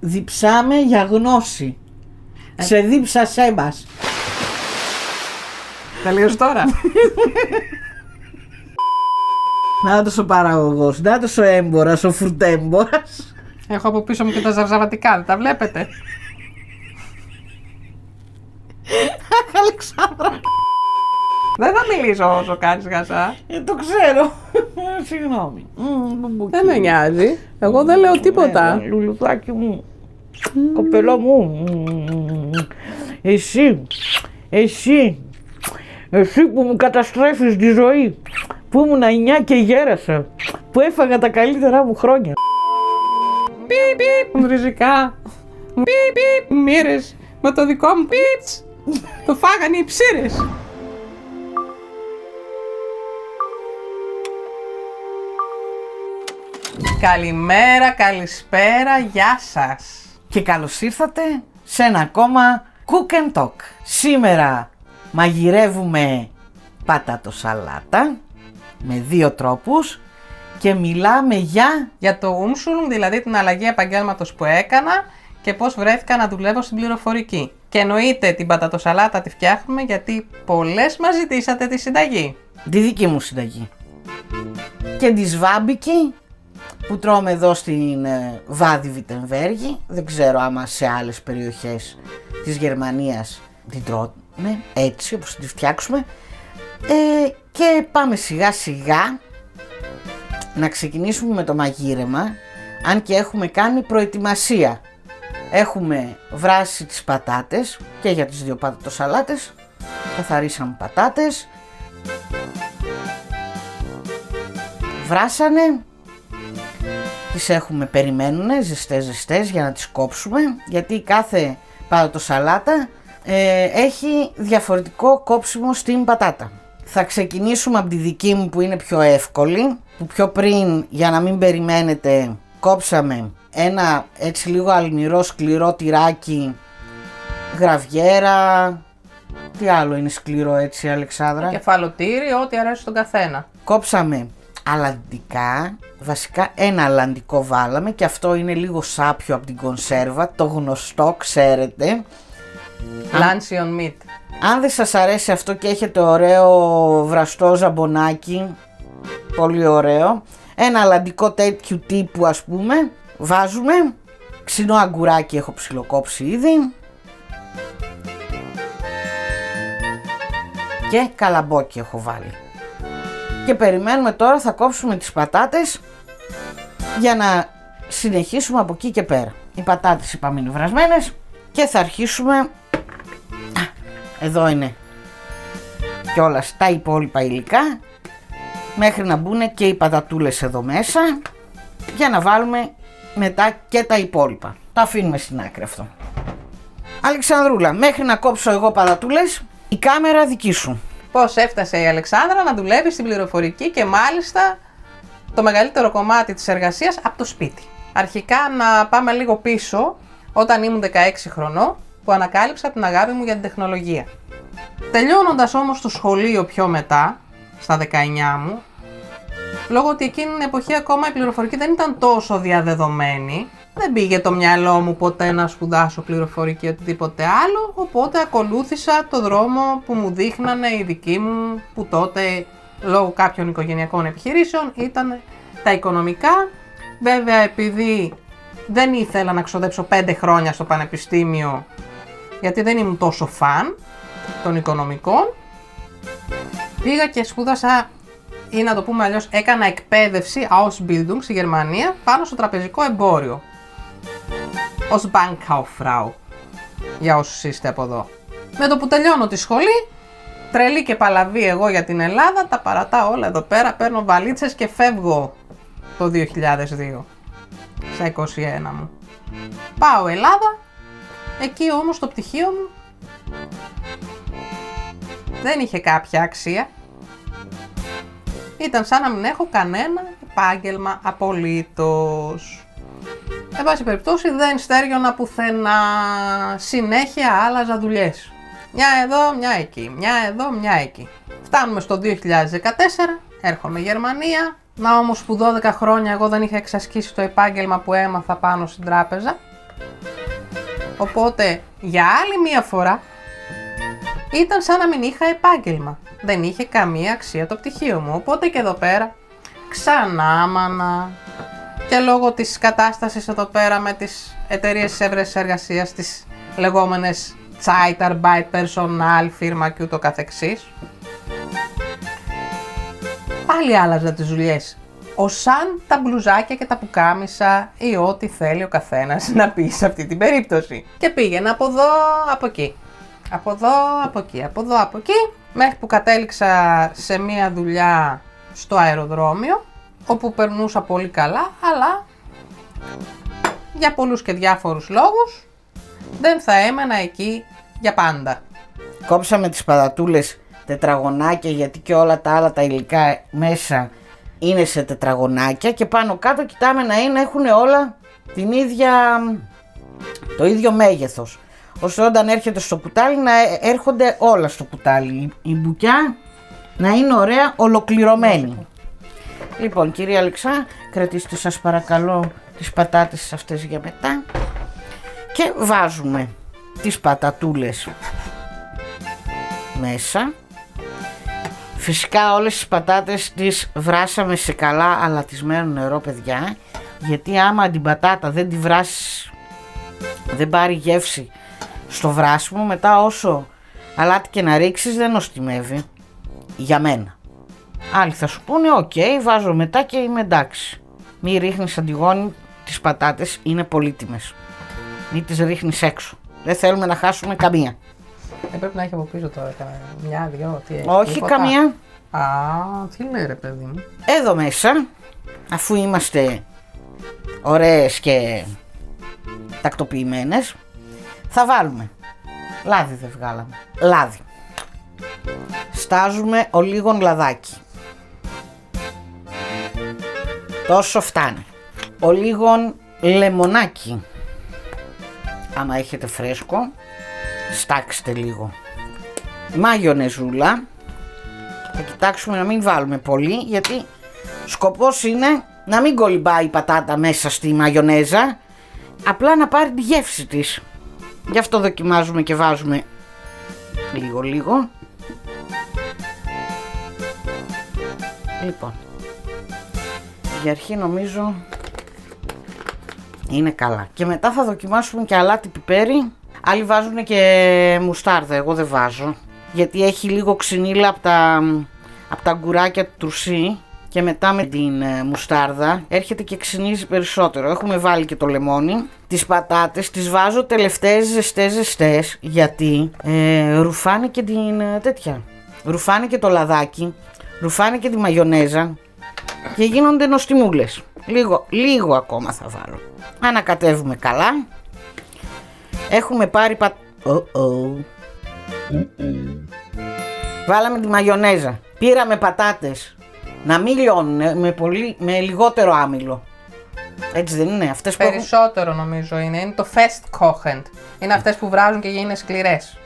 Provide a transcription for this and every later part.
Διψάμε για γνώση. Σε δίψασέ μας. Τελείως τώρα. Νάτος ο παραγωγός, νάτος ο έμπορας, ο φρουτέμπορας. Έχω από πίσω μου και τα ζαρζαβατικά, δεν τα βλέπετε? Αλεξάνδρα. Δεν θα μιλήσω όσο κάνεις γασά. Το ξέρω. Συγγνώμη. Δεν με νοιάζει. Εγώ δεν λέω τίποτα. Λουλουδάκι μου. Κοπελό μου. Εσύ που μου καταστρέφεις τη ζωή. Που ήμουν 9 και γέρασα. Που έφαγα τα καλύτερά μου χρόνια. Πιπ, ριζικά. Πιπ, μοίρες. Με το δικό μου πιτς. Το φάγανε οι ψήρες. Καλημέρα, καλησπέρα, γεια σας. Και καλώς ήρθατε σε ένα ακόμα Cook and Talk. Σήμερα μαγειρεύουμε πατατοσαλάτα με 2 τρόπους και μιλάμε Για το Umschulung, δηλαδή την αλλαγή επαγγέλματος που έκανα και πώς βρέθηκα να δουλεύω στην πληροφορική. Και εννοείται την πατατοσαλάτα τη φτιάχνουμε γιατί πολλές μας ζητήσατε τη συνταγή. τη δική μου συνταγή. Και τη σβάμπικη που τρώμε εδώ στην Βάδη Βιτεμβέργη. Δεν ξέρω άμα σε άλλες περιοχές της Γερμανίας την τρώμε έτσι όπως τη φτιάξουμε. Και πάμε σιγά σιγά να ξεκινήσουμε με το μαγείρεμα, αν και έχουμε κάνει προετοιμασία. Έχουμε βράσει τις πατάτες και για τις 2 πατατοσαλάτες. Καθαρίσαμε πατάτες, βράσανε, τις έχουμε περιμένουνε ζεστές για να τις κόψουμε, γιατί κάθε πατατοσαλάτα έχει διαφορετικό κόψιμο στην πατάτα. Θα ξεκινήσουμε από τη δική μου που είναι πιο εύκολη, που πιο πριν, για να μην περιμένετε, κόψαμε ένα έτσι λίγο αλμυρό σκληρό τυράκι, γραβιέρα. Τι άλλο είναι σκληρό έτσι, Αλεξάνδρα? Κεφαλοτήρι, ό,τι αρέσει στον καθένα. Κόψαμε αλαντικά, βασικά ένα αλαντικό βάλαμε και αυτό είναι λίγο σάπιο από την κονσέρβα, το γνωστό, ξέρετε. Luncheon meat. Αν δεν σας αρέσει αυτό και έχετε ωραίο βραστό ζαμπονάκι, πολύ ωραίο, ένα αλαντικό τέτοιου τύπου ας πούμε, βάζουμε. Ξινό αγκουράκι έχω ψιλοκόψει ήδη. Και καλαμπόκι έχω βάλει. Και περιμένουμε τώρα, θα κόψουμε τις πατάτες για να συνεχίσουμε από εκεί και πέρα. Οι πατάτες είπαμε είναι βρασμένες και θα αρχίσουμε. Εδώ είναι κιόλας τα υπόλοιπα υλικά μέχρι να μπουν και οι πατατούλες εδώ μέσα για να βάλουμε μετά και τα υπόλοιπα. Τα αφήνουμε στην άκρη αυτό. Αλεξανδρούλα, μέχρι να κόψω εγώ πατατούλες, η κάμερα δική σου. Πώς έφτασε η Αλεξάνδρα να δουλεύει στην πληροφορική και μάλιστα το μεγαλύτερο κομμάτι της εργασίας από το σπίτι. Αρχικά να πάμε λίγο πίσω, όταν ήμουν 16 χρονών, που ανακάλυψα την αγάπη μου για την τεχνολογία. Τελειώνοντας όμως το σχολείο πιο μετά, στα 19 μου, λόγω ότι εκείνη την εποχή ακόμα η πληροφορική δεν ήταν τόσο διαδεδομένη, δεν πήγε το μυαλό μου ποτέ να σπουδάσω πληροφορική ή οτιδήποτε άλλο, οπότε ακολούθησα το δρόμο που μου δείχνανε οι δικοί μου, που τότε λόγω κάποιων οικογενειακών επιχειρήσεων ήταν τα οικονομικά. Βέβαια επειδή δεν ήθελα να ξοδέψω 5 χρόνια στο πανεπιστήμιο, γιατί δεν ήμουν τόσο φαν των οικονομικών, πήγα και σπούδασα, ή να το πούμε αλλιώς, έκανα εκπαίδευση Ausbildung στη Γερμανία πάνω στο τραπεζικό εμπόριο. Ως Bankkauffrau, για όσους είστε από εδώ. Με το που τελειώνω τη σχολή, τρελή και παλαβή εγώ για την Ελλάδα, τα παρατάω όλα εδώ πέρα, παίρνω βαλίτσες και φεύγω το 2002, στα 21 μου. Πάω Ελλάδα, εκεί όμως το πτυχίο μου δεν είχε κάποια αξία. Ήταν σαν να μην έχω κανένα επάγγελμα απολύτως. Εν πάση περιπτώσει δεν στέριωνα πουθενά, συνέχεια άλλαζα δουλειές. Μια εδώ, μια εκεί, μια εδώ, μια εκεί. Φτάνουμε στο 2014, έρχομαι Γερμανία, να όμως που 12 χρόνια εγώ δεν είχα εξασκήσει το επάγγελμα που έμαθα πάνω στην τράπεζα. Οπότε για άλλη μία φορά ήταν σαν να μην είχα επάγγελμα. Δεν είχε καμία αξία το πτυχίο μου. Οπότε και εδώ πέρα ξανά μάνα. Και λόγω της κατάστασης εδώ πέρα με τις εταιρείες της έβρεσης εργασίας, τις λεγόμενες Zeitarbeit, Personal, firma και ούτω καθεξής, πάλι άλλαζα τις δουλειές. Σαν τα μπλουζάκια και τα πουκάμισα ή ό,τι θέλει ο καθένας να πει σε αυτή την περίπτωση. Και πήγαινα από εδώ, από εκεί. Από εδώ, από εκεί, από εδώ, από εκεί, μέχρι που κατέληξα σε μία δουλειά στο αεροδρόμιο, όπου περνούσα πολύ καλά, αλλά για πολλούς και διάφορους λόγους δεν θα έμενα εκεί για πάντα. Κόψαμε τις πατατούλες τετραγωνάκια, γιατί και όλα τα άλλα τα υλικά μέσα είναι σε τετραγωνάκια, και πάνω κάτω κοιτάμε να έχουν όλα το ίδιο μέγεθος, ώστε όταν έρχεται στο κουτάλι να έρχονται όλα στο κουτάλι, η μπουκιά να είναι ωραία ολοκληρωμένη. Λοιπόν, κυρία Αλεξά, κρατήστε σας παρακαλώ τις πατάτες αυτές για μετά και βάζουμε τις πατατούλες μέσα. Φυσικά όλες τις πατάτες τις βράσαμε σε καλά αλατισμένο νερό, παιδιά, γιατί άμα την πατάτα δεν τη βράσεις, δεν πάρει γεύση στο βράσιμο, μετά όσο αλάτι και να ρίξεις δεν νοστιμεύει, για μένα. Άλλοι θα σου πούνε οκ, βάζω μετά και είμαι εντάξει. Μη ρίχνεις, Αντιγόνη, τις πατάτες είναι πολύτιμες. Μη τις ρίχνεις έξω, δεν θέλουμε να χάσουμε καμία. Πρέπει να έχει από πίσω τώρα μια, δυο, τι έχει. Όχι, τίποτα. Καμία. Α, τι λέει ρε παιδί μου. Εδώ μέσα, αφού είμαστε ωραίες και τακτοποιημένες, θα βάλουμε λάδι, δεν βγάλαμε, λάδι. Στάζουμε ολίγον λαδάκι. Τόσο φτάνει. Ολίγον λεμονάκι. Άμα έχετε φρέσκο, στάξτε λίγο. Μαγιονεζούλα. Θα κοιτάξουμε να μην βάλουμε πολύ, γιατί σκοπός είναι να μην κολυμπάει η πατάτα μέσα στη μαγιονέζα, απλά να πάρει τη γεύση της. Γι' αυτό δοκιμάζουμε και βάζουμε λίγο. Λοιπόν, για αρχή νομίζω είναι καλά. Και μετά θα δοκιμάσουμε και αλάτι πιπέρι. Άλλοι βάζουν και μουστάρδα, εγώ δεν βάζω, γιατί έχει λίγο ξυνήλα από τα γκουράκια του τρουσί, και μετά με την μουστάρδα έρχεται και ξυνίζει περισσότερο. Έχουμε βάλει και το λεμόνι. Τις πατάτες τις βάζω τελευταίες ζεστές, γιατί ρουφάνε και την τέτοια. Ρουφάνε και το λαδάκι, ρουφάνε και τη μαγιονέζα και γίνονται νοστιμούλες. Λίγο ακόμα θα βάλω. Ανακατεύουμε καλά. Έχουμε πάρει Βάλαμε τη μαγιονέζα. Πήραμε πατάτες να μην λιώνουν, με λιγότερο άμυλο. Έτσι δεν είναι? Αυτές που περισσότερο νομίζω είναι το fest kochend. Είναι αυτές που βράζουν και γίνουν σκληρές.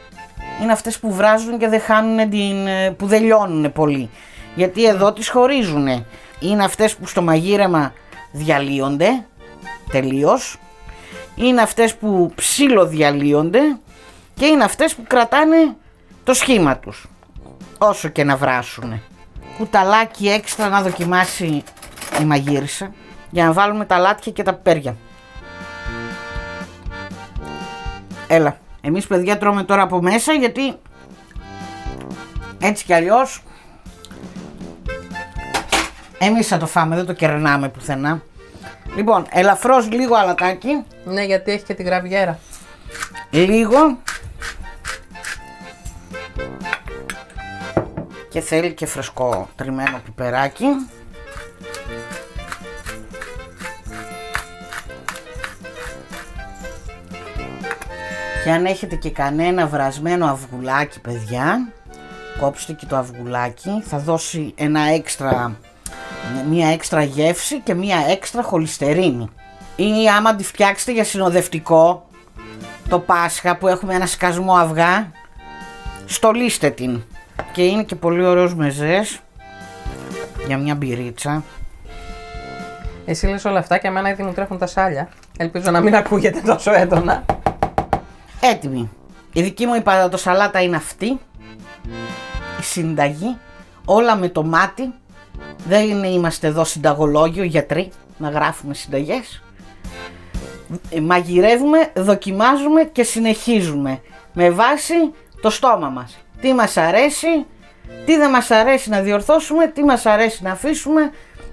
Είναι αυτές που βράζουν και δεν χάνουν που δεν λιώνουν πολύ. Γιατί εδώ τις χωρίζουν. Είναι αυτές που στο μαγείρεμα διαλύονται τελείως. Είναι αυτές που ψιλοδιαλύονται. Και είναι αυτές που κρατάνε το σχήμα τους, όσο και να βράσουν. Κουταλάκι έξτρα να δοκιμάσει η μαγείρισα, για να βάλουμε τα αλάτια και τα πιπέρια. Έλα, εμείς παιδιά τρώμε τώρα από μέσα, γιατί έτσι κι αλλιώς εμείς θα το φάμε, δεν το κερνάμε πουθενά. Λοιπόν, ελαφρώς λίγο αλατάκι. Ναι, γιατί έχει και τη γραβιέρα. Λίγο. Και θέλει και φρεσκό τριμμένο πιπεράκι. Και αν έχετε και κανένα βρασμένο αυγουλάκι, παιδιά, κόψτε και το αυγουλάκι. Θα δώσει μία έξτρα γεύση και μία έξτρα χολυστερίνη. Ή άμα τη φτιάξετε για συνοδευτικό το Πάσχα που έχουμε ένα σκασμό αυγά, στολίστε την. Και είναι και πολύ ωραίος μεζές για μια μπυρίτσα. Εσύ λες όλα αυτά και εμένα ήδη μου τρέχουν τα σάλια. Ελπίζω να μην ακούγεται τόσο έντονα. Έτοιμη. Η δική μου η πατατοσαλάτα είναι αυτή. Η συνταγή. Όλα με το μάτι. Δεν είμαστε εδώ συνταγολόγιο, γιατροί, να γράφουμε συνταγές. Μαγειρεύουμε, δοκιμάζουμε και συνεχίζουμε με βάση το στόμα μας. Τι μας αρέσει, τι δεν μας αρέσει να διορθώσουμε, τι μας αρέσει να αφήσουμε,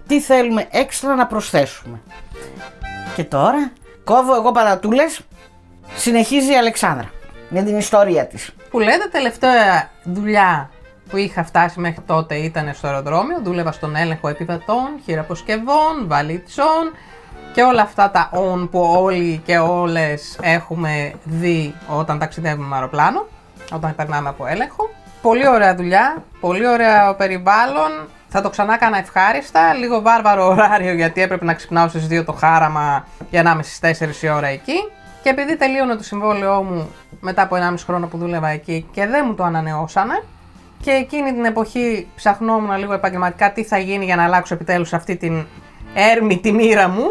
τι θέλουμε έξτρα να προσθέσουμε. Και τώρα κόβω εγώ πατατούλες, συνεχίζει η Αλεξάνδρα με την ιστορία της. Που λέτε, τελευταία δουλειά που είχα φτάσει μέχρι τότε ήταν στο αεροδρόμιο. Δούλευα στον έλεγχο επιβατών, χειραποσκευών, βαλίτσων και όλα αυτά τα on που όλοι και όλες έχουμε δει όταν ταξιδεύουμε με αεροπλάνο, όταν περνάμε από έλεγχο. Πολύ ωραία δουλειά, πολύ ωραίο περιβάλλον. Θα το ξανά έκανα ευχάριστα, λίγο βάρβαρο ωράριο γιατί έπρεπε να ξυπνάω στις 2 το χάραμα για να είμαι στις 4 η ώρα εκεί. Και επειδή τελείωνε το συμβόλαιό μου μετά από 1,5 χρόνο που δούλευα εκεί και δεν μου το ανανεώσανε, και εκείνη την εποχή ψαχνόμουν λίγο επαγγελματικά τι θα γίνει για να αλλάξω επιτέλους αυτή την έρμητη μοίρα μου,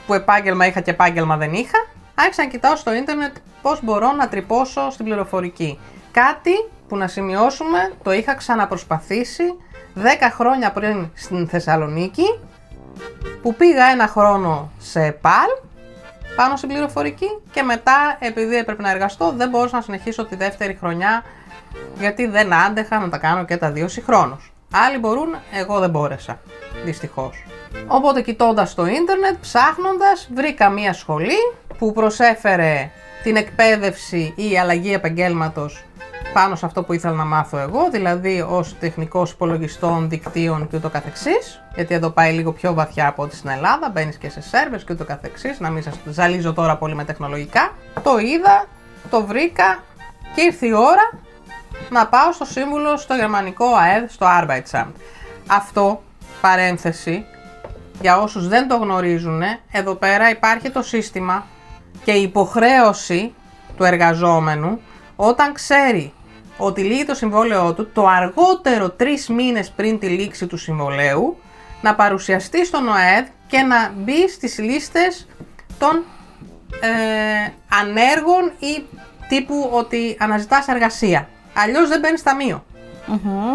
που επάγγελμα είχα και επάγγελμα δεν είχα, άρχισα να κοιτάω στο ίντερνετ πώς μπορώ να τρυπώσω στην πληροφορική. Κάτι που, να σημειώσουμε, το είχα ξαναπροσπαθήσει 10 χρόνια πριν στην Θεσσαλονίκη, που πήγα 1 χρόνο σε ΕΠΑΛ πάνω στην πληροφορική και μετά, επειδή έπρεπε να εργαστώ, δεν μπορούσα να συνεχίσω τη δεύτερη χρονιά γιατί δεν άντεχα να τα κάνω και τα 2 συγχρόνως. Άλλοι μπορούν, εγώ δεν μπόρεσα, δυστυχώς. Οπότε κοιτώντας το ίντερνετ, ψάχνοντας, βρήκα μία σχολή που προσέφερε την εκπαίδευση ή αλλαγή επαγγέλματος πάνω σε αυτό που ήθελα να μάθω εγώ, δηλαδή ως τεχνικός υπολογιστών, δικτύων και ούτω καθεξής, γιατί εδώ πάει λίγο πιο βαθιά από ό,τι στην Ελλάδα, μπαίνεις και σε σερβερς και ούτω καθεξής, να μην σας ζαλίζω τώρα πολύ με τεχνολογικά. Το είδα, το βρήκα και ήρθε η ώρα να πάω στο σύμβουλο στο γερμανικό ΑΕΔ, στο Arbeitsamt. Αυτό, παρένθεση, για όσους δεν το γνωρίζουν, εδώ πέρα υπάρχει το σύστημα και η υποχρέωση του εργαζόμενου, όταν ξέρει ότι λύγει το συμβόλαιό του, το αργότερο 3 μήνες πριν τη λήξη του συμβολέου, να παρουσιαστεί στον ΟΑΕΔ και να μπει στις λίστες των ανέργων ή τύπου ότι αναζητάς εργασία. Αλλιώς δεν μπαίνεις ταμείο.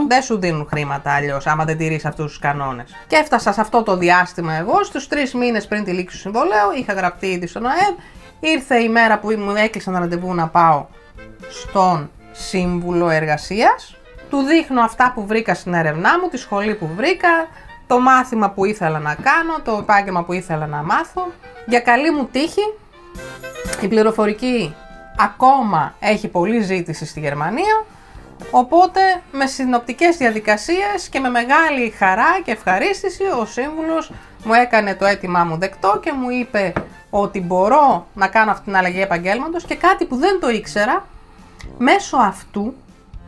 Δεν σου δίνουν χρήματα αλλιώς, άμα δεν τηρείς αυτούς τους κανόνες. Και έφτασα σε αυτό το διάστημα εγώ, στους 3 μήνες πριν τη λήξη του συμβολέου, είχα γραφτεί ήδη στον ΟΑΕΔ, ήρθε η μέρα που μου έκλεισαν ραντεβού να πάω στον σύμβουλο εργασίας, του δείχνω αυτά που βρήκα στην έρευνά μου, τη σχολή που βρήκα, το μάθημα που ήθελα να κάνω, το επάγγελμα που ήθελα να μάθω. Για καλή μου τύχη, η πληροφορική ακόμα έχει πολλή ζήτηση στη Γερμανία, οπότε με συνοπτικές διαδικασίες και με μεγάλη χαρά και ευχαρίστηση ο σύμβουλος μου έκανε το αίτημά μου δεκτό και μου είπε ότι μπορώ να κάνω αυτή την αλλαγή επαγγέλματος και κάτι που δεν το ήξερα, μέσω αυτού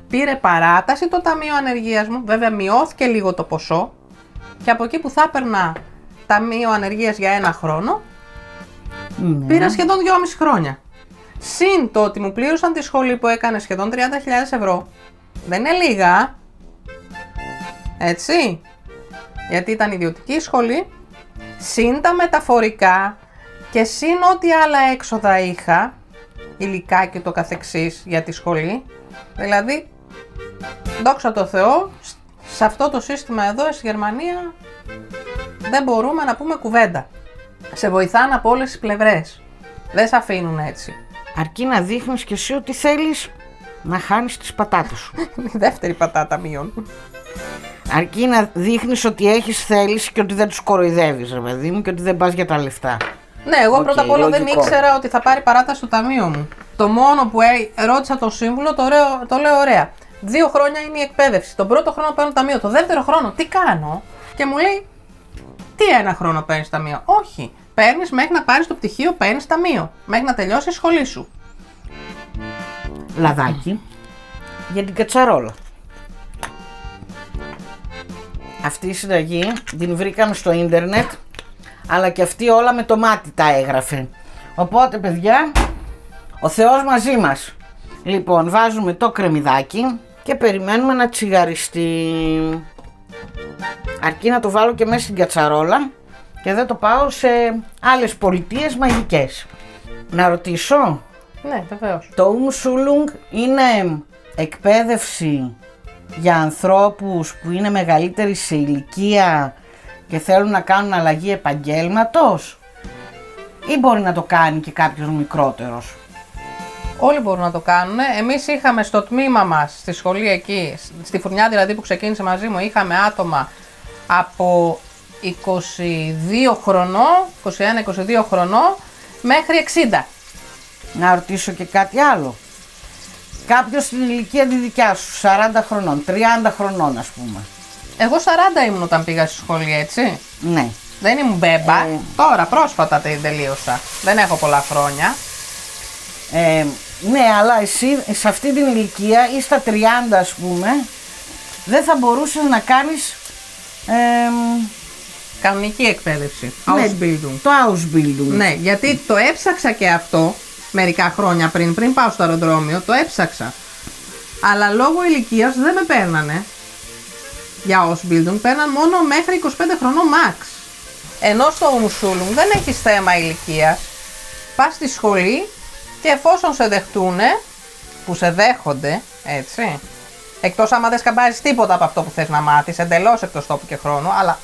πήρε παράταση το Ταμείο Ανεργίας μου, βέβαια μειώθηκε λίγο το ποσό και από εκεί που θα έπαιρνα Ταμείο Ανεργίας για 1 χρόνο, πήρα σχεδόν 2,5 χρόνια. Συν το ότι μου πλήρωσαν τη σχολή που έκανε σχεδόν 30.000 ευρώ. Δεν είναι λίγα, έτσι, γιατί ήταν ιδιωτική σχολή, συν τα μεταφορικά και συν ό,τι άλλα έξοδα είχα, υλικά και το καθεξής για τη σχολή. Δηλαδή, δόξα τω Θεώ, σε αυτό το σύστημα εδώ στη Γερμανία δεν μπορούμε να πούμε κουβέντα. Σε βοηθάνε από όλες τις πλευρές. Δεν σε αφήνουν έτσι. Αρκεί να δείχνεις και εσύ ότι θέλεις να χάνεις τις πατάτες σου. Η δεύτερη πατάτα μείον. Αρκεί να δείχνεις ότι έχεις θέληση και ότι δεν τους κοροϊδεύεις, ρε παιδί μου, και ότι δεν πας για τα λεφτά. Ναι, εγώ πρώτα απ' όλα δεν ήξερα ότι θα πάρει παράταση στο ταμείο μου. Το μόνο που ρώτησα τον σύμβουλο, το λέω ωραία. 2 χρόνια είναι η εκπαίδευση. Τον πρώτο χρόνο παίρνω ταμείο. Το δεύτερο χρόνο τι κάνω? Και μου λέει, τι 1 χρόνο παίρνεις ταμείο? Όχι. Παίρνεις μέχρι να πάρεις το πτυχίο, παίρνεις ταμείο. Μέχρι να τελειώσει η σχολή σου. Λαδάκι για την κατσαρόλα. Αυτή η συνταγή την βρήκαμε στο ίντερνετ, αλλά και αυτή όλα με το μάτι τα έγραφε. Οπότε, παιδιά, ο Θεός μαζί μας. Λοιπόν, βάζουμε το κρεμμυδάκι και περιμένουμε να τσιγαριστεί. Αρκεί να το βάλω και μέσα στην κατσαρόλα και δεν το πάω σε άλλες πολιτείες μαγικές. Να ρωτήσω? Ναι, βεβαίως. Το Umschulung είναι εκπαίδευση για ανθρώπους που είναι μεγαλύτεροι σε ηλικία και θέλουν να κάνουν αλλαγή επαγγέλματος, ή μπορεί να το κάνει και κάποιος μικρότερος? Όλοι μπορούν να το κάνουν. Εμείς είχαμε στο τμήμα μας, στη σχολή εκεί, στη φουρνιά δηλαδή που ξεκίνησε μαζί μου, είχαμε άτομα από 22 χρονών, 21-22 χρονών, μέχρι 60. Να ρωτήσω και κάτι άλλο. Κάποιος στην ηλικία τη δικιά σου, 40 χρονών, 30 χρονών ας πούμε. Εγώ 40 ήμουν όταν πήγα στη σχολή, έτσι. Ναι. Δεν ήμουν μπέμπα. Τώρα πρόσφατα τελείωσα. Δεν έχω πολλά χρόνια. Ναι, αλλά εσύ σε αυτή την ηλικία ή στα 30 ας πούμε, δεν θα μπορούσες να κάνεις Κανονική εκπαίδευση. ναι, Ausbildung. το Ausbildung. Ναι, γιατί το έψαξα και αυτό μερικά χρόνια πριν πάω στο αεροδρόμιο, το έψαξα. Αλλά λόγω ηλικίας δεν με παίρνανε για Ausbildung, παίρναν μόνο μέχρι 25 χρονών max. Ενώ στο Umschulung δεν έχεις θέμα ηλικίας, πας στη σχολή και εφόσον σε δεχτούνε, που σε δέχονται, έτσι, εκτός άμα δεν σκαμπάζεις τίποτα από αυτό που θες να μάθεις, εντελώς εκτός τόπου και χρόνου, αλλά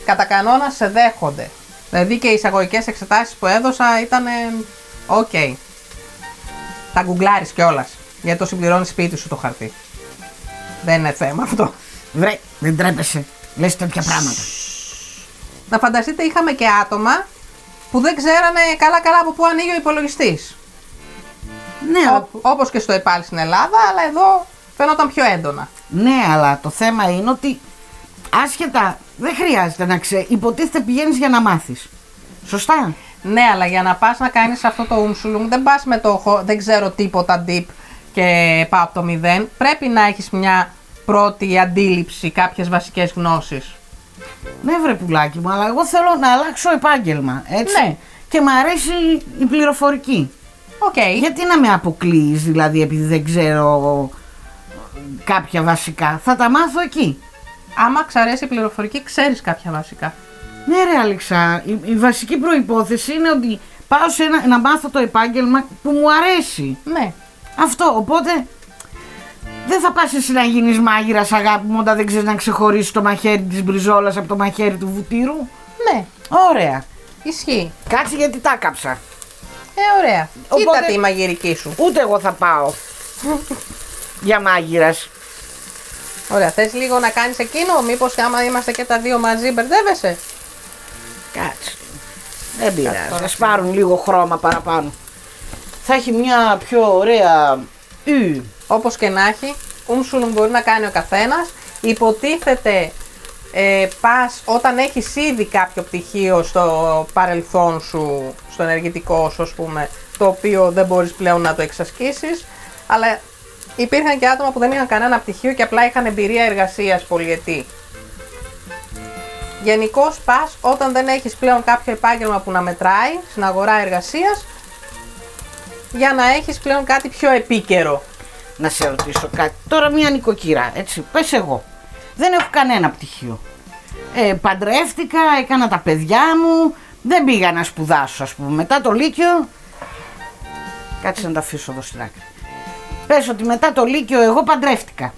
κατά κανόνα σε δέχονται. Δηλαδή και οι εισαγωγικές εξετάσεις που έδωσα ήταν ok. Τα γκουγκλάρεις κιόλας, γιατί το συμπληρώνεις σπίτι σου το χαρτί. Δεν είναι θέμα αυτό. Βρε, δεν τρέπεσαι. Λες τέτοια πράγματα. Να φανταστείτε, είχαμε και άτομα που δεν ξέρανε καλά από πού ανοίγει ο υπολογιστής. Ναι, Όπως και στο ΕΠΑΛ στην Ελλάδα, αλλά εδώ φαίνονταν πιο έντονα. ναι, αλλά το θέμα είναι ότι άσχετα δεν χρειάζεται να ξέρεις. Υποτίθεται πηγαίνεις για να μάθεις. Σωστά. Ναι, αλλά για να πας να κάνεις αυτό το Umschulung, δεν πας με το δεν ξέρω τίποτα deep και πάω από το 0. Πρέπει να έχεις μια πρώτη αντίληψη, κάποιες βασικές γνώσεις. Ναι, βρε πουλάκι μου, αλλά εγώ θέλω να αλλάξω επάγγελμα. Έτσι. Ναι. Και μου αρέσει η πληροφορική. Οκ. Γιατί να με αποκλείεις, δηλαδή, επειδή δεν ξέρω κάποια βασικά. Θα τα μάθω εκεί. Άμα ξ' αρέσει η πληροφορική, ξέρεις κάποια βασικά. Ναι, ρε Αλεξά, η βασική προϋπόθεση είναι ότι πάω να μάθω το επάγγελμα που μου αρέσει. Ναι. Αυτό, οπότε δεν θα πας εσύ να γίνεις μάγειρας, αγάπη μου, όταν δεν ξέρεις να ξεχωρίσεις το μαχαίρι της μπριζόλας από το μαχαίρι του βουτύρου. Ναι. Ωραία. Ισχύει. Κάτσε γιατί τα κάψα. Ωραία. Οπότε- Κοίτα τη μαγειρική σου. Ούτε εγώ θα πάω για μάγειρας. Ωραία. Θες λίγο να κάνεις εκείνο, μήπως άμα είμαστε και τα δύο μαζί μπερδεύεσαι. Κάτσε. Δεν πειράζει. Ας πάρουν λίγο χρώμα παραπάνω. Θα έχει μια πιο ωραία Όπως και να έχει, Umschulung μπορεί να κάνει ο καθένας. Υποτίθεται πας όταν έχεις ήδη κάποιο πτυχίο στο παρελθόν σου, στο ενεργητικό σου ας πούμε, το οποίο δεν μπορείς πλέον να το εξασκήσεις, αλλά υπήρχαν και άτομα που δεν είχαν κανένα πτυχίο και απλά είχαν εμπειρία εργασίας πολυετή. Γενικώς πας όταν δεν έχεις πλέον κάποιο επάγγελμα που να μετράει στην αγορά εργασίας, για να έχεις πλέον κάτι πιο επίκαιρο. Να σε ρωτήσω κάτι. Τώρα μια νοικοκυρά, έτσι. Πες εγώ. Δεν έχω κανένα πτυχίο. Παντρεύτηκα, έκανα τα παιδιά μου. Δεν πήγα να σπουδάσω, ας πούμε. Μετά το Λύκειο. Κάτσε να τα αφήσω εδώ στην άκρη. Πες ότι μετά το Λύκειο εγώ παντρεύτηκα.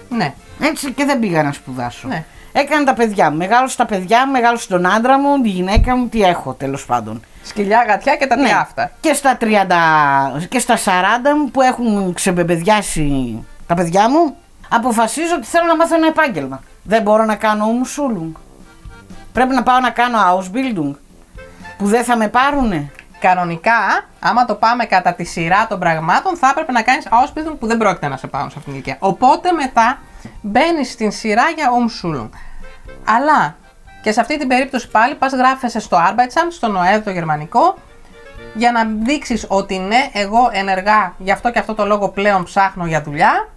Ναι. Έτσι, και δεν πήγα να σπουδάσω. Ναι. Έκανα τα παιδιά μου. Μεγάλωσα τα παιδιά μου, μεγάλωσα τον άντρα μου, τη γυναίκα μου, τι έχω τέλος πάντων. Σκυλιά, γατιά και τα τρία αυτά. Και στα 30 και στα 40 μου που έχουν ξεμπεμπεδιάσει τα παιδιά μου, αποφασίζω ότι θέλω να μάθω ένα επάγγελμα. Δεν μπορώ να κάνω Umschulung. Πρέπει να πάω να κάνω Ausbildung που δεν θα με πάρουνε. Κανονικά, άμα το πάμε κατά τη σειρά των πραγμάτων, θα έπρεπε να κάνεις Ausbildung που δεν πρόκειται να σε πάρουν σε αυτήν την ηλικία. Οπότε μετά μπαίνεις στην σειρά για Umschulung. Αλλά και σε αυτή την περίπτωση πάλι πας γράφεσαι στο Arbeitsamt, στο ΝΟΕΔ το γερμανικό, για να δείξεις ότι ναι, εγώ ενεργά γι' αυτό και αυτό το λόγο πλέον ψάχνω για δουλειά.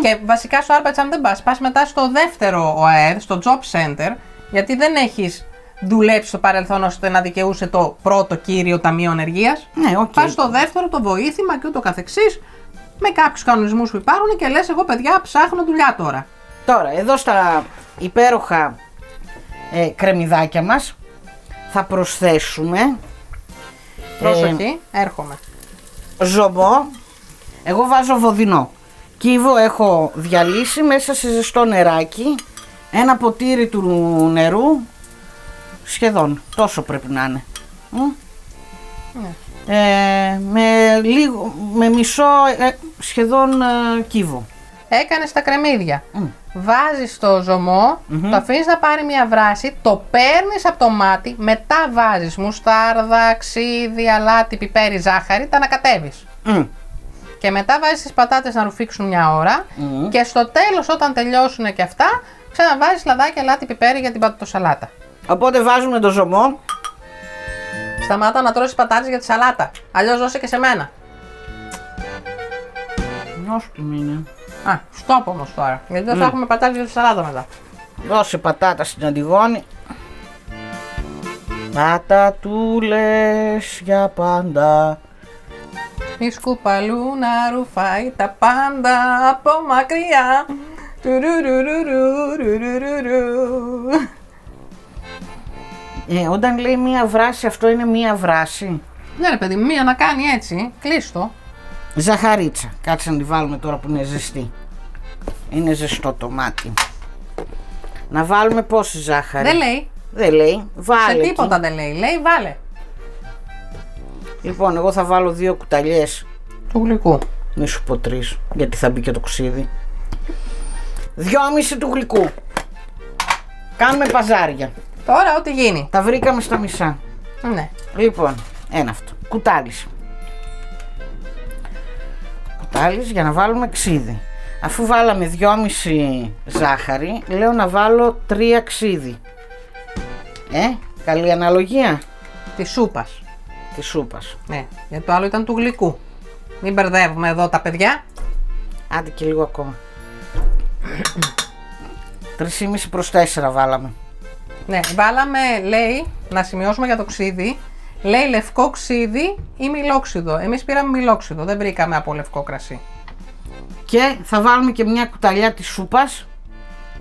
Και βασικά στο Arbeitsamt δεν πας, πας μετά στο δεύτερο ΟΑΕΔ, στο Job Center, γιατί δεν έχεις δουλέψει στο παρελθόν ώστε να δικαιούσε το πρώτο κύριο ταμείο ενεργείας. Ναι, οκ. Πας στο δεύτερο, το βοήθημα και ούτω καθεξής, με κάποιους κανονισμούς που υπάρχουν και λες εγώ παιδιά ψάχνω δουλειά τώρα. Τώρα, εδώ στα υπέροχα κρεμμυδάκια μας θα προσθέσουμε Πρόσοχη, έρχομαι. ζωμό, εγώ βάζω βοδινό. Κύβο έχω διαλύσει μέσα σε ζεστό νεράκι, ένα ποτήρι του νερού, σχεδόν, τόσο πρέπει να είναι. Με μισό σχεδόν κύβο. Έκανες τα κρεμμύδια. Βάζεις το ζωμό, το αφήνεις να πάρει μια βράση, το παίρνεις από το μάτι, μετά βάζεις μουστάρδα, ξύδι, αλάτι, πιπέρι, ζάχαρη, τα ανακατεύεις. Και μετά βάζεις τις πατάτες να ρουφήξουν μια ώρα και στο τέλος όταν τελειώσουν και αυτά, ξαναβάζεις λαδάκι, αλάτι, πιπέρι για την πατατοσαλάτα. Οπότε βάζουμε το ζωμό. Σταμάτα να τρώσεις πατάτες για τη σαλάτα, αλλιώς δώσε και σε μένα. Νόστιμο είναι. Στόπ όμως τώρα, γιατί δεν θα έχουμε πατάτες για τη σαλάτα μετά. Δώσε πατάτα στην Αντιγόνη. Πατατούλες για πάντα. Η σκουπαλού να ρουφάει τα πάντα από μακριά. Όταν λέει μία βράση, αυτό είναι μία βράση. Ναι ρε παιδί, μία να κάνει έτσι, κλείστο. Ζαχαρίτσα, κάτσε να τη βάλουμε τώρα που είναι ζεστή. Είναι ζεστό το μάτι. Να βάλουμε πόση ζάχαρη? Δεν λέει. Δεν λέει, βάλε. Σε τίποτα εκεί δεν λέει, βάλε. Λοιπόν, εγώ θα βάλω 2 κουταλιές του γλυκού. Μη σου πω 3, γιατί θα μπει και το ξύδι. 2,5 του γλυκού. Κάνουμε παζάρια. Τώρα ό,τι γίνει. Τα βρήκαμε στα μισά. Ναι. Λοιπόν, ένα αυτό. Κουτάλις. Κουτάλις για να βάλουμε ξύδι. Αφού βάλαμε 2,5 ζάχαρη, λέω να βάλω 3 ξύδι. Καλή αναλογία. Τη σούπας. Τη σούπας. Ναι, γιατί το άλλο ήταν του γλυκού. Μην μπερδεύουμε εδώ τα παιδιά. Άντε και λίγο ακόμα. 3,5 προς 4 βάλαμε. Ναι, βάλαμε, λέει, να σημειώσουμε για το ξύδι, λέει λευκό ξύδι ή μιλόξιδο. Εμείς πήραμε μιλόξιδο, δεν βρήκαμε από λευκό κρασί. Και θα βάλουμε και μια κουταλιά της σούπας,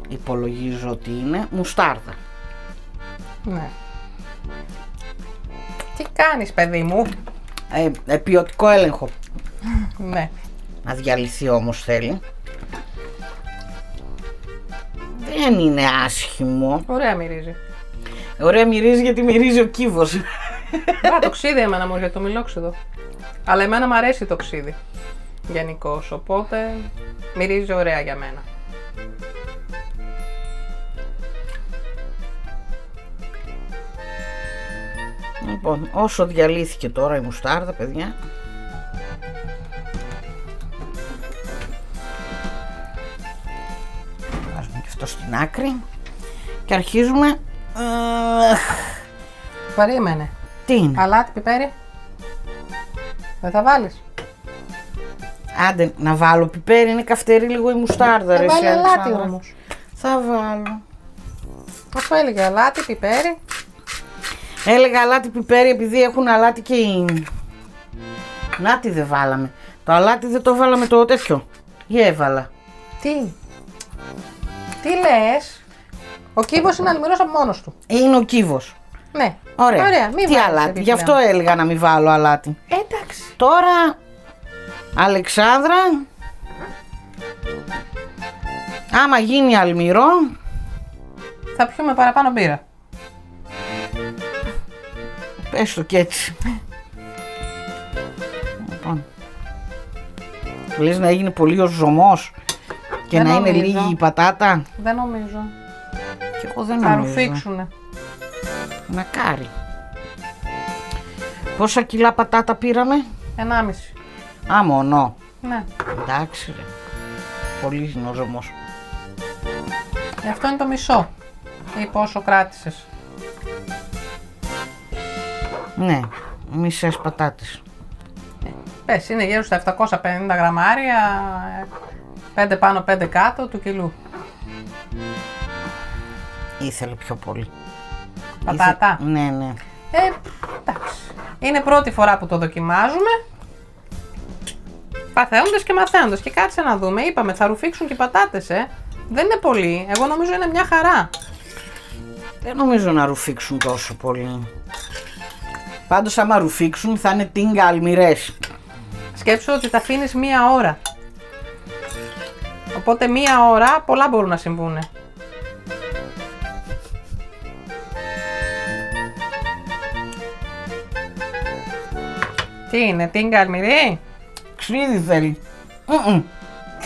υπολογίζω ότι είναι, μουστάρδα. Ναι. Τι κάνεις παιδί μου? Ποιοτικό έλεγχο. Ναι. Να διαλυθεί όμως θέλει. Δεν είναι άσχημο. Ωραία μυρίζει. Ωραία μυρίζει γιατί μυρίζει ο κύβος. Το ξύδι εμένα μου για το μιλόξιδο. Αλλά εμένα μου αρέσει το ξύδι. Γενικώς, οπότε μυρίζει ωραία για μένα. Λοιπόν, όσο διαλύθηκε τώρα η μουστάρδα, παιδιά, βάζουμε και αυτό στην άκρη και αρχίζουμε. Περίμενε. Τι είναι? Αλάτι, πιπέρι. Δεν θα βάλεις? Άντε να βάλω πιπέρι, είναι καυτερή λίγο η μουστάρδα. Θα βάλει αλάτι όμως. Θα βάλω. Αφού έλεγε αλάτι, πιπέρι. Έλεγα αλάτι πιπέρι επειδή έχουν αλάτι και οι... Να τι δεν βάλαμε. Το αλάτι δεν το βάλαμε το τέτοιο. Ή έβαλα. Τι λες? Ο κύβος είναι αλμυρός από μόνος του. Είναι ο κύβος. Ναι. Ωραία. Μην τι αλάτι. Γι' αυτό έλεγα να μην βάλω αλάτι. Εντάξει. Τώρα, Αλεξάνδρα, άμα γίνει αλμυρό, θα πιούμε παραπάνω μπύρα. Πες το κι έτσι. Λοιπόν. Λες να έγινε πολύ ο ζωμός και δεν να νομίζω. είναι λίγη η πατάτα. Δεν νομίζω. Και εγώ δεν θα νομίζω. ρουφήξουνε. Μακάρι. Πόσα κιλά πατάτα πήραμε? 1,5. Α, μόνο. Ναι. Εντάξει ρε. Πολύ είναι ο ζωμός. Αυτό είναι το μισό. Ή πόσο κράτησες? Ναι, μισές πατάτες. Πες, είναι γύρω στα 750 γραμμάρια, 5 πάνω 5 κάτω του κιλού. Ήθελε πιο πολύ. Πατάτα. Ναι. Εντάξει. Είναι πρώτη φορά που το δοκιμάζουμε. Παθαίνοντας και μαθαίνοντας. Και κάτσε να δούμε. Είπαμε θα ρουφήξουν και οι πατάτες, Δεν είναι πολύ. Εγώ νομίζω είναι μια χαρά. Δεν νομίζω να ρουφήξουν τόσο πολύ. Πάντως άμα ρουφήξουν θα είναι τίνγκα αλμυρές. Σκέψου ότι τα αφήνεις 1 ώρα. Οπότε 1 ώρα πολλά μπορούν να συμβούν. Τι είναι, τι είναι καλμυρί? Ξύδι θέλει.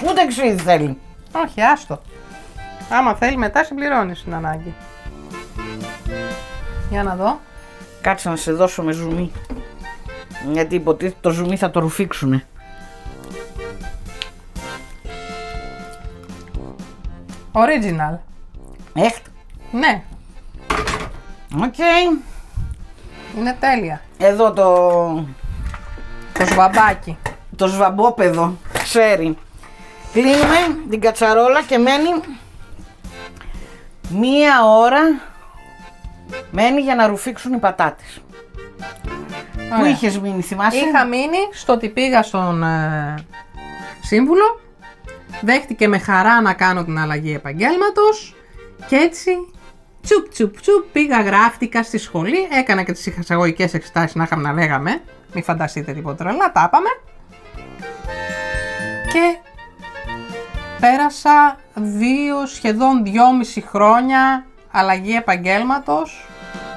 Ούτε ξύδι θέλει. Όχι, άστο. Άμα θέλει μετά συμπληρώνεις την ανάγκη. Για να δω. Κάτσε να σε δώσω με ζουμί. Γιατί υποτίθεται το ζουμί θα το ρουφήξουνε. Original. Echt. Ναι, Οκ. είναι τέλεια. Εδώ Το σβαμπάκι. το σβαμπόπεδο ξέρει. Κλείνουμε την κατσαρόλα και μένει 1 ώρα. Μένει για να ρουφήξουν οι πατάτες. Πού είχες μείνει, θυμάσαι? Είχα μείνει στο ότι πήγα στον σύμβουλο, δέχτηκε με χαρά να κάνω την αλλαγή επαγγέλματος και έτσι τσουπ πήγα, γράφτηκα στη σχολή, έκανα και τις εισαγωγικές εξετάσεις να είχαμε να λέγαμε, μην φανταστείτε τίποτα τρελά, τα είπαμε και πέρασα 2 σχεδόν 2,5 χρόνια αλλαγή επαγγέλματος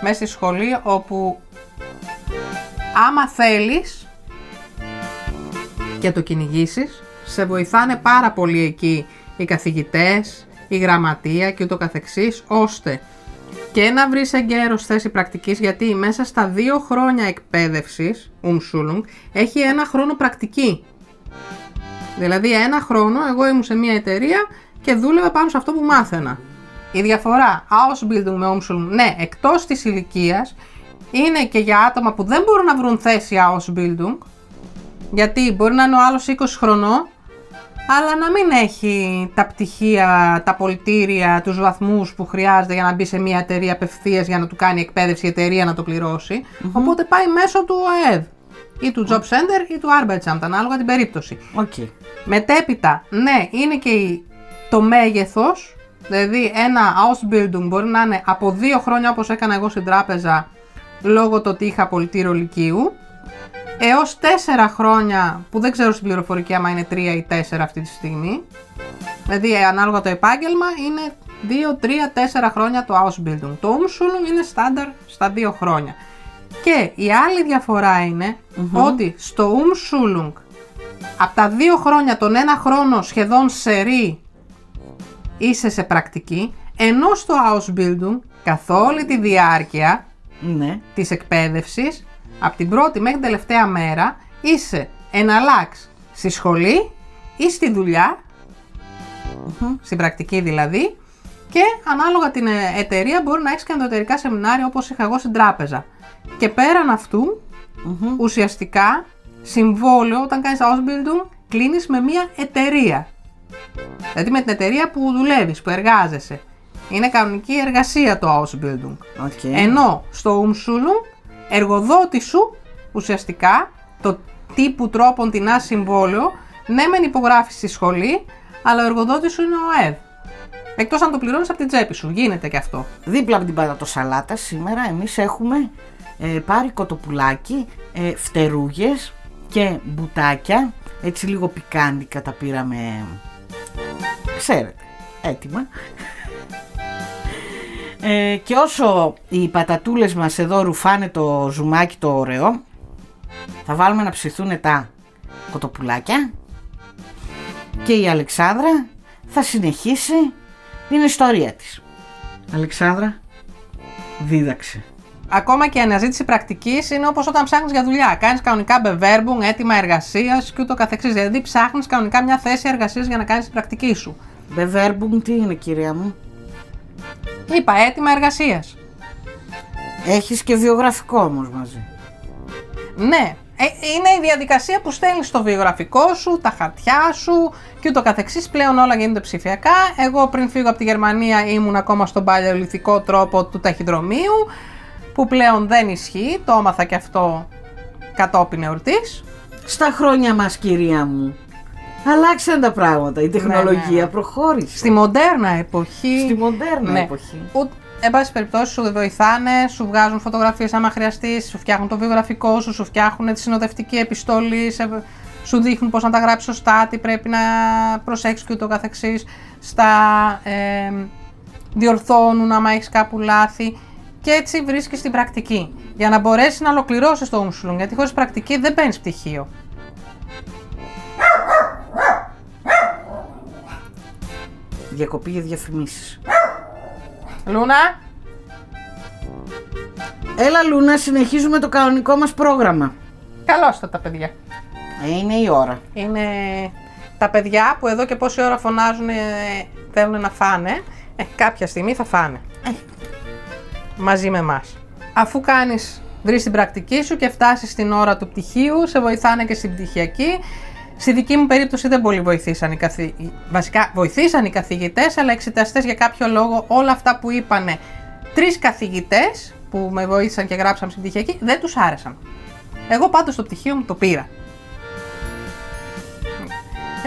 μέσα στη σχολή, όπου άμα θέλεις και το κυνηγήσεις, σε βοηθάνε πάρα πολύ εκεί οι καθηγητές, η γραμματεία και ούτω καθεξής, ώστε και να βρεις εγκαίρως θέση πρακτικής, γιατί μέσα στα 2 χρόνια εκπαίδευσης, Umschulung, έχει 1 χρόνο πρακτική. Δηλαδή 1 χρόνο εγώ ήμουν σε μια εταιρεία και δούλευα πάνω σε αυτό που μάθαινα. Η διαφορά Ausbildung με Umschulung, ναι, εκτός της ηλικίας, είναι και για άτομα που δεν μπορούν να βρουν θέση Ausbildung, γιατί μπορεί να είναι ο άλλος 20 χρονών, αλλά να μην έχει τα πτυχία, τα πολιτήρια, τους βαθμούς που χρειάζεται για να μπει σε μια εταιρεία απευθείας για να του κάνει εκπαίδευση η εταιρεία να το πληρώσει. Οπότε πάει μέσω του ΟΕΔ ή του Job Center ή του Arbeitsamt, ανάλογα την περίπτωση. Okay. Μετέπειτα, ναι, είναι και το μέγεθος, δηλαδή ένα Ausbildung μπορεί να είναι από 2 χρόνια όπως έκανα εγώ στην τράπεζα, λόγω του ότι είχα πολιτήριο λυκείου, έως 4 χρόνια, που δεν ξέρω στην πληροφορική άμα είναι 3 ή 4 αυτή τη στιγμή. Δηλαδή ανάλογα το επάγγελμα είναι 2, 3, 4 χρόνια το Ausbildung. Το Umschulung είναι στάνταρ στα 2 χρόνια. Και η άλλη διαφορά είναι ότι στο Umschulung από τα 2 χρόνια τον 1 χρόνο σχεδόν σερί είσαι σε πρακτική, ενώ στο Ausbildung καθ' όλη τη διάρκεια της εκπαίδευσης, από την πρώτη μέχρι την τελευταία μέρα, είσαι εναλλάξ στη σχολή ή στη δουλειά, στην πρακτική δηλαδή, και ανάλογα την εταιρεία μπορεί να έχεις και ενδοεταιρικά σεμινάρια όπως είχα εγώ στην τράπεζα. Και πέραν αυτού, ουσιαστικά, συμβόλαιο όταν κάνεις Ausbildung κλείνεις με μια εταιρεία. Δηλαδή με την εταιρεία που δουλεύεις, που εργάζεσαι. Είναι κανονική εργασία το Ausbildung. Okay. Ενώ στο Umschulung εργοδότη σου, ουσιαστικά, το τύπου τρόπον την συμβόλαιο, ναι μεν υπογράφεις στη σχολή, αλλά ο εργοδότης σου είναι ο ΟΕΔ. Εκτός αν το πληρώνεις από την τσέπη σου, γίνεται και αυτό. Δίπλα από την πατατοσαλάτα σήμερα εμείς έχουμε πάρει κοτοπουλάκι, φτερούγες και μπουτάκια, έτσι λίγο πικάντικα τα πήραμε, ξέρετε, έτοιμα. Και όσο οι πατατούλες μας εδώ ρουφάνε το ζουμάκι το ωραίο, θα βάλουμε να ψηθούν τα κοτοπουλάκια και η Αλεξάνδρα θα συνεχίσει την ιστορία της. Αλεξάνδρα, δίδαξε. Ακόμα και η αναζήτηση πρακτικής είναι όπως όταν ψάχνεις για δουλειά. Κάνεις κανονικά Bewerbung, έτοιμα εργασίας και ούτω καθεξής. Δηλαδή ψάχνεις κανονικά μια θέση εργασίας για να κάνεις την πρακτική σου. Bewerbung τι είναι, κυρία μου? Είπα έτοιμα εργασίας. Έχεις και βιογραφικό όμως μαζί. Ναι, είναι η διαδικασία που στέλνεις το βιογραφικό σου, τα χαρτιά σου και ούτω καθεξής. Πλέον όλα γίνονται ψηφιακά. Εγώ πριν φύγω από τη Γερμανία ήμουν ακόμα στον παλαιολιθικό τρόπο του ταχυδρομείου, που πλέον δεν ισχύει, το έμαθα και αυτό κατόπιν εορτής. Στα χρόνια μας, κυρία μου, αλλάξαν τα πράγματα, η τεχνολογία προχώρησε. Στη μοντέρνα εποχή. Στη μοντέρνα εποχή. Εν πάση περιπτώσει σου βοηθάνε, σου βγάζουν φωτογραφίες άμα χρειαστείς, σου φτιάχνουν το βιογραφικό σου, σου φτιάχνουν τη συνοδευτική επιστολή, σου δείχνουν πώς να τα γράψεις σωστά, τι πρέπει να προσέξεις και ούτω καθεξής, διορθώνουν άμα έχεις κάπου λάθη και έτσι βρίσκεις την πρακτική για να μπορέσεις να ολοκληρώσεις το Umschulung, γιατί χωρίς πρακτική δεν παίρνεις πτυχίο. Διακοπή για διαφημίσεις. Λούνα! Έλα Λούνα, συνεχίζουμε το κανονικό μας πρόγραμμα. Καλώς τα παιδιά. Είναι η ώρα. Είναι τα παιδιά που εδώ και πόση ώρα φωνάζουν, θέλουν να φάνε. Κάποια στιγμή θα φάνε. Μαζί με εμάς. Αφού βρεις την πρακτική σου και φτάσεις στην ώρα του πτυχίου, σε βοηθάνε και στην πτυχιακή. Στη δική μου περίπτωση δεν πολύ βοηθήσαν βασικά βοηθήσαν οι καθηγητές, αλλά εξεταστές για κάποιο λόγο όλα αυτά που είπανε 3 καθηγητές που με βοήθησαν και γράψαμε στην πτυχιακή δεν τους άρεσαν. Εγώ πάντως το πτυχίο μου το πήρα.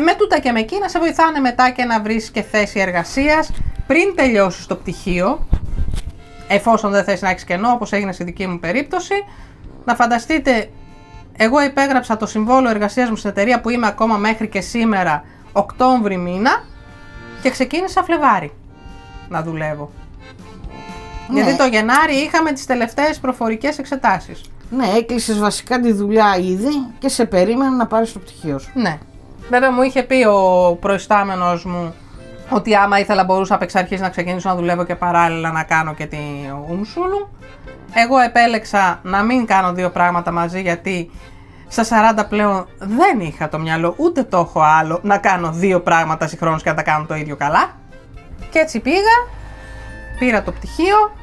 Με τούτα και με εκείνα σε βοηθάνε μετά και να βρεις και θέση εργασίας πριν τελειώσεις το πτυχίο, εφόσον δεν θες να έχεις κενό όπως έγινε στη δική μου περίπτωση. Να φανταστείτε, εγώ υπέγραψα το συμβόλαιο εργασίας μου στην εταιρεία που είμαι ακόμα μέχρι και σήμερα, Οκτώβρη μήνα, και ξεκίνησα Φλεβάρι να δουλεύω. Ναι. Γιατί το Γενάρη είχαμε τις τελευταίες προφορικές εξετάσεις. Ναι, έκλεισες βασικά τη δουλειά ήδη και σε περίμενα να πάρεις το πτυχίο σου. Ναι. Βέβαια μου είχε πει ο προϊστάμενος μου ότι άμα ήθελα μπορούσα από εξ αρχής να ξεκινήσω να δουλεύω και παράλληλα να κάνω και την Umschulung. Εγώ επέλεξα να μην κάνω 2 πράγματα μαζί, γιατί στα 40 πλέον δεν είχα το μυαλό, ούτε το έχω άλλο, να κάνω 2 πράγματα συγχρόνως και να τα κάνω το ίδιο καλά. Και έτσι πήρα το πτυχίο,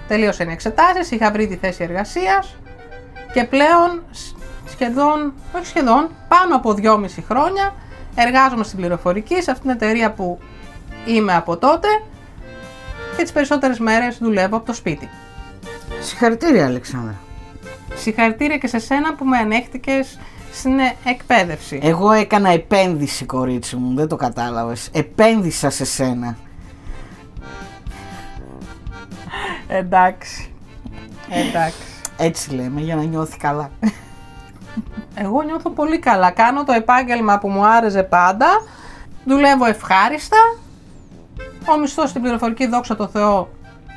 τελείωσαν οι εξετάσεις, είχα βρει τη θέση εργασίας και πλέον πάνω από 2,5 χρόνια εργάζομαι στην πληροφορική, σε αυτήν την εταιρεία που είμαι από τότε και τις περισσότερες μέρες δουλεύω από το σπίτι. Συγχαρητήρια Αλεξάνδρα. Συγχαρητήρια και σε σένα που με ανέχτηκες στην εκπαίδευση. Εγώ έκανα επένδυση, κορίτσι μου, δεν το κατάλαβες. Επένδυσα σε σένα. Εντάξει. Έτσι λέμε για να νιώθει καλά. Εγώ νιώθω πολύ καλά. Κάνω το επάγγελμα που μου άρεσε πάντα. Δουλεύω ευχάριστα. Ο μισθός στην πληροφορική, δόξα τω Θεώ,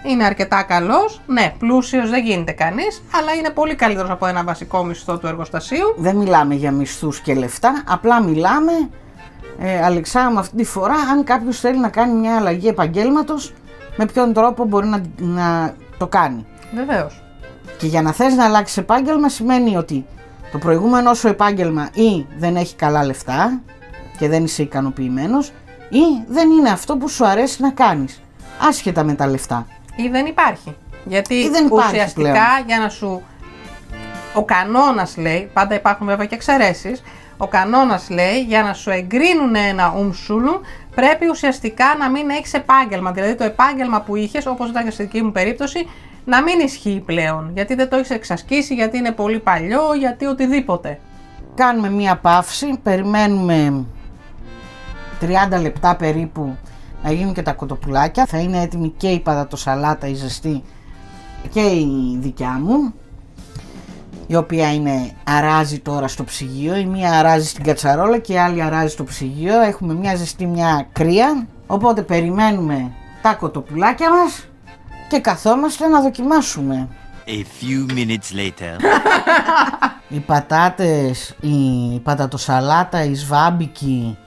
είναι αρκετά καλός. Ναι, πλούσιος δεν γίνεται κανείς, αλλά είναι πολύ καλύτερος από ένα βασικό μισθό του εργοστασίου. Δεν μιλάμε για μισθούς και λεφτά, απλά μιλάμε, Αλεξάνδρα, αυτή τη φορά, αν κάποιος θέλει να κάνει μια αλλαγή επαγγέλματος, με ποιον τρόπο μπορεί να το κάνει. Βεβαίως. Και για να θες να αλλάξεις επάγγελμα σημαίνει ότι το προηγούμενο σου επάγγελμα ή δεν έχει καλά λεφτά και δεν είσαι ικανοποιημένος, ή δεν είναι αυτό που σου αρέσει να κάνεις, άσχετα με τα λεφτά. Ή δεν υπάρχει. Γιατί δεν υπάρχει ουσιαστικά πλέον. Για να σου... Ο κανόνας λέει, πάντα υπάρχουν βέβαια και εξαιρέσεις, ο κανόνας λέει για να σου εγκρίνουν ένα Umschulung πρέπει ουσιαστικά να μην έχεις επάγγελμα. Δηλαδή το επάγγελμα που είχες, όπως ήταν και στη δική μου περίπτωση, να μην ισχύει πλέον. Γιατί δεν το έχεις εξασκήσει, γιατί είναι πολύ παλιό, γιατί οτιδήποτε. Κάνουμε μία παύση, περιμένουμε 30 λεπτά περίπου να γίνουν και τα κοτοπουλάκια. Θα είναι έτοιμη και η πατατοσαλάτα, η ζεστή, και η δικιά μου, η οποία αράζει τώρα στο ψυγείο. Η μία αράζει στην κατσαρόλα και η άλλη αράζει στο ψυγείο. Έχουμε μια ζεστή, μια κρύα. Οπότε περιμένουμε τα κοτοπουλάκια μας και καθόμαστε να δοκιμάσουμε. A few minutes later. Οι πατάτες, η πατατοσαλάτα, η σβάμπικη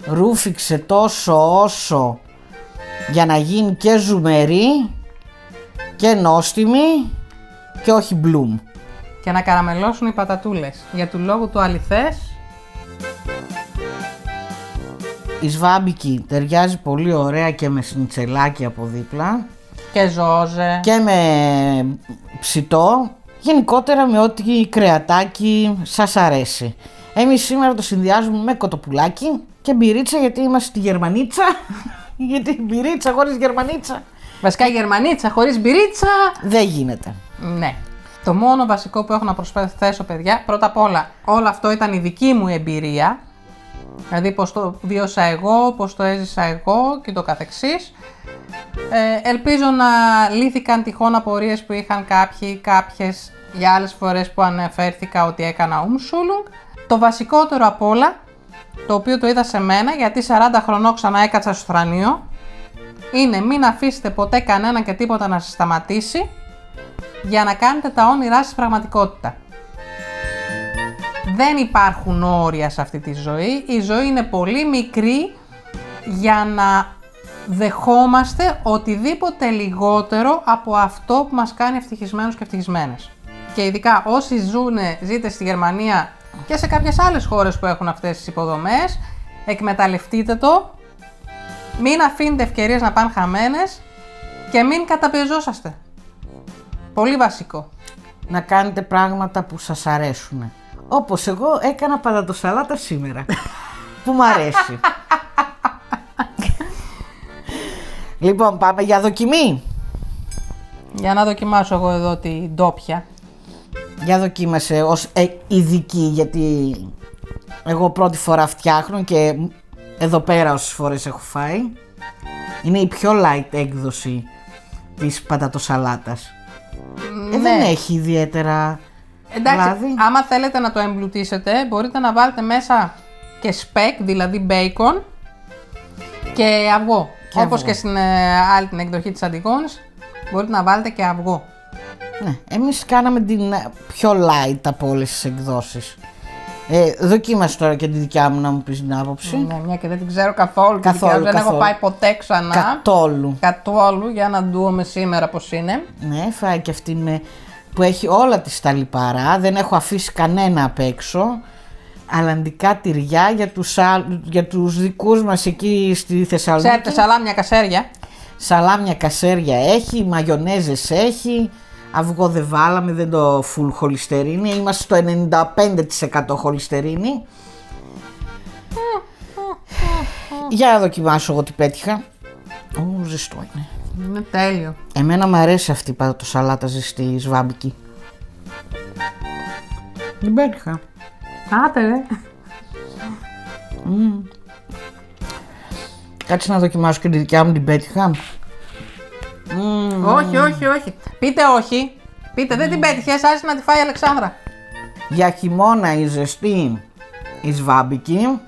ρούφηξε τόσο όσο για να γίνει και ζουμερή και νόστιμη και όχι μπλουμ. Και να καραμελώσουν οι πατατούλες. Για του λόγου του αληθές. Η σβάμπικη ταιριάζει πολύ ωραία και με σνιτσελάκι από δίπλα. Και ζώζε. Και με ψητό. Γενικότερα με ό,τι κρεατάκι σας αρέσει. Εμείς σήμερα το συνδυάζουμε με κοτοπουλάκι και μπυρίτσα, γιατί είμαστε στη Γερμανίτσα. Γιατί μπυρίτσα χωρίς Γερμανίτσα. Βασικά γερμανίτσα χωρίς μπυρίτσα δεν γίνεται. Ναι. Το μόνο βασικό που έχω να προσθέσω, παιδιά, πρώτα απ' όλα αυτό ήταν η δική μου εμπειρία. Δηλαδή πώς το βίωσα εγώ, πώς το έζησα εγώ και το καθεξής. Ελπίζω να λύθηκαν τυχόν απορίες που είχαν κάποιες για άλλες φορές που αναφέρθηκα ότι έκανα Umschulung. Το βασικότερο απ' όλα, το οποίο το είδα σε μένα, γιατί 40 χρονών ξανά έκατσα στο θρανείο, είναι μην αφήσετε ποτέ κανένα και τίποτα να σας σταματήσει για να κάνετε τα όνειρά σας πραγματικότητα. Δεν υπάρχουν όρια σε αυτή τη ζωή. Η ζωή είναι πολύ μικρή για να δεχόμαστε οτιδήποτε λιγότερο από αυτό που μας κάνει ευτυχισμένους και ευτυχισμένες. Και ειδικά όσοι ζείτε στη Γερμανία και σε κάποιες άλλες χώρες που έχουν αυτές τις υποδομές, εκμεταλλευτείτε το, μην αφήνετε ευκαιρίες να πάνε χαμένες και μην καταπιεζόσαστε. Πολύ βασικό. Να κάνετε πράγματα που σας αρέσουν. Όπως εγώ έκανα πατατοσαλάτα σήμερα, που μου αρέσει. Λοιπόν, πάμε για δοκιμή. Για να δοκιμάσω εγώ εδώ την ντόπια. Για δοκίμασε ως ειδική, γιατί εγώ πρώτη φορά φτιάχνω και εδώ πέρα όσες φορές έχω φάει. Είναι η πιο light έκδοση της πατατοσαλάτας. Δεν έχει ιδιαίτερα εντάξει, λάδι. άμα θέλετε να το εμπλουτίσετε, μπορείτε να βάλετε μέσα και σπεκ, δηλαδή bacon και αυγό. Όπως και στην άλλη την εκδοχή της Αντιγόνης, μπορείτε να βάλετε και αυγό. Ναι, εμείς κάναμε την πιο light από όλες τις εκδόσεις. Δοκίμασε τώρα και τη δικιά μου να μου πεις την άποψη. Ναι, μια και δεν την ξέρω καθόλου. Δεν έχω πάει ποτέ ξανά. Καθόλου, για να δούμε σήμερα πώς είναι. Ναι, φάει και αυτή που έχει όλα τις τα λιπαρά. Δεν έχω αφήσει κανένα απ' έξω. Αλλαντικά τυριά για τους δικούς μας εκεί στη Θεσσαλονίκη. Ξέρετε, σαλάμια κασέρια. Σαλάμια κασέρια έχει, μαγιονέζες έχει. Αυγό δεν βάλαμε, δεν το full χολυστερίνη. Είμαστε στο 95% χολυστερίνη. Για να δοκιμάσω εγώ τι πέτυχα. Ζεστό είναι. Είναι τέλειο. Εμένα μου αρέσει αυτή η πατατοσαλάτα ζεστή, σβάμπικη. Την πέτυχα. Άτε ρε. Κάτσε να δοκιμάσω και τη δικιά μου την πέτυχα. Όχι. Πείτε όχι. Πείτε δεν την πέτυχες, άσε να τη φάει η Αλεξάνδρα. Για χειμώνα η ζεστή, η σβάμπικη.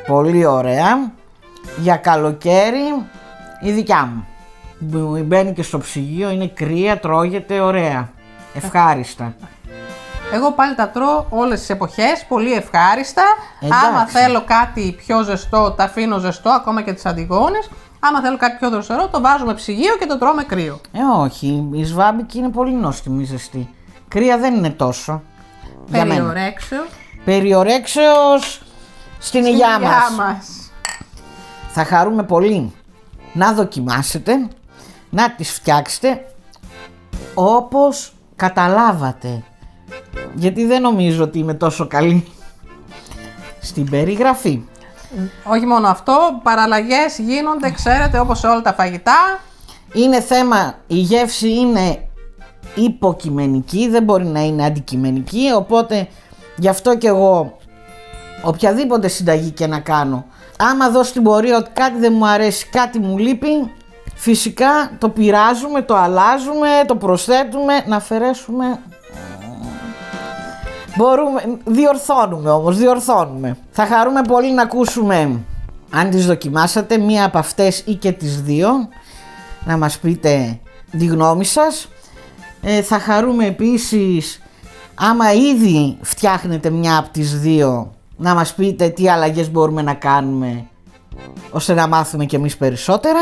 Πολύ ωραία. Για καλοκαίρι η δικιά μου. Μπαίνει και στο ψυγείο, είναι κρύα, τρώγεται ωραία. Ευχάριστα. Εγώ πάλι τα τρώω όλες τις εποχές, πολύ ευχάριστα. Εντάξει. Άμα θέλω κάτι πιο ζεστό, τα αφήνω ζεστό, ακόμα και τις Αντιγόνες. Άμα θέλω κάτι πιο δροσερό, το βάζουμε ψυγείο και το τρώμε κρύο. Όχι, η σβάμπικη είναι πολύ νόστιμη ζεστή. Κρύα δεν είναι τόσο. Περιορέξεως στην υγειά μας. Θα χαρούμε πολύ να δοκιμάσετε, να τις φτιάξετε όπως καταλάβατε. Γιατί δεν νομίζω ότι είμαι τόσο καλή στην περιγραφή. Όχι μόνο αυτό, παραλλαγές γίνονται, ξέρετε, όπως σε όλα τα φαγητά. Είναι θέμα, η γεύση είναι υποκειμενική, δεν μπορεί να είναι αντικειμενική, οπότε γι' αυτό και εγώ οποιαδήποτε συνταγή και να κάνω, άμα δω στην πορεία ότι κάτι δεν μου αρέσει, κάτι μου λείπει, φυσικά το πειράζουμε, το αλλάζουμε, το προσθέτουμε, να αφαιρέσουμε. Διορθώνουμε. Θα χαρούμε πολύ να ακούσουμε αν τις δοκιμάσατε, μία από αυτές ή και τις δύο, να μας πείτε τη γνώμη σας. Θα χαρούμε επίσης άμα ήδη φτιάχνετε μια από τις δύο, να μας πείτε τι αλλαγές μπορούμε να κάνουμε ώστε να μάθουμε κι εμείς περισσότερα.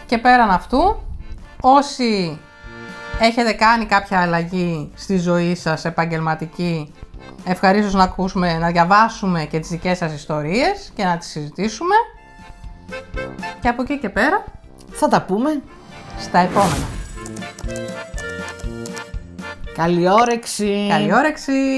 Και πέραν αυτού, όσοι έχετε κάνει κάποια αλλαγή στη ζωή σας επαγγελματική, ευχαρίστως να ακούσουμε, να διαβάσουμε και τις δικές σας ιστορίες και να τις συζητήσουμε. Και από εκεί και πέρα θα τα πούμε στα επόμενα. Καλή όρεξη! Καλή όρεξη!